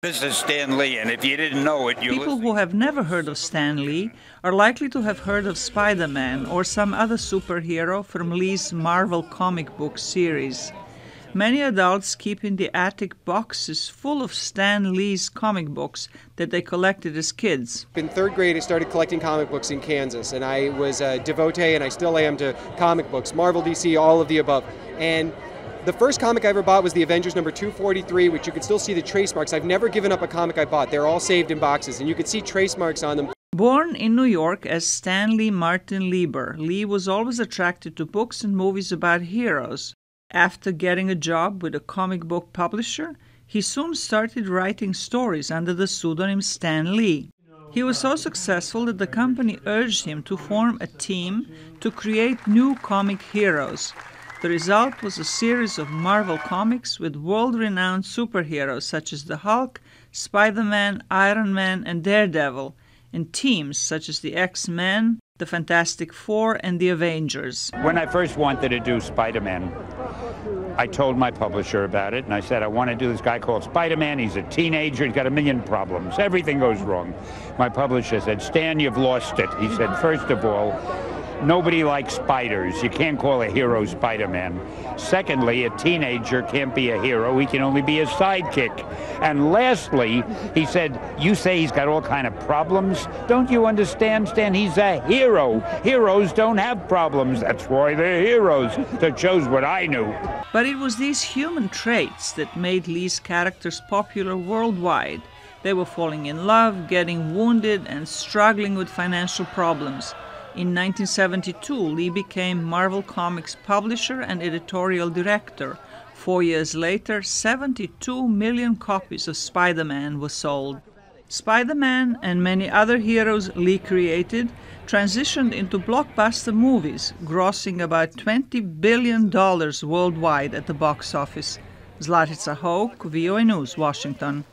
This is Stan Lee, and if you didn't know it, People who have never heard of Stan Lee are likely to have heard of Spider-Man or some other superhero from Lee's Marvel comic book series. Many adults keep in the attic boxes full of Stan Lee's comic books that they collected as kids. In third grade, I started collecting comic books in Kansas, and I was a devotee, and I still am, to comic books, Marvel, DC, all of the above. And the first comic I ever bought was the Avengers number 243, which you can still see the trace marks. I've never given up a comic I bought. They're all saved in boxes, and you can see trace marks on them. Born in New York as Stanley Martin Lieber, Lee was always attracted to books and movies about heroes. After getting a job with a comic book publisher, he soon started writing stories under the pseudonym Stan Lee. He was so successful that the company urged him to form a team to create new comic heroes. The result was a series of Marvel comics with world-renowned superheroes such as the Hulk, Spider-Man, Iron Man, and Daredevil, and teams such as the X-Men, the Fantastic Four, and the Avengers. When I first wanted to do Spider-Man, I told my publisher about it, and I said, I want to do this guy called Spider-Man. He's a teenager. He's got a million problems. Everything goes wrong. My publisher said, Stan, you've lost it. He said, first of all, nobody likes spiders. You can't call a hero Spider-Man. Secondly, a teenager can't be a hero. He can only be a sidekick. And lastly, he said, you say he's got all kind of problems. Don't you understand, Stan? He's a hero. Heroes don't have problems. That's why they're heroes. That shows what I knew. But it was these human traits that made Lee's characters popular worldwide. They were falling in love, getting wounded, and struggling with financial problems. In 1972, Lee became Marvel Comics publisher and editorial director. 4 years later, 72 million copies of Spider-Man were sold. Spider-Man and many other heroes Lee created transitioned into blockbuster movies, grossing about $20 billion worldwide at the box office. Zlatica, Hoke, VOA News, Washington.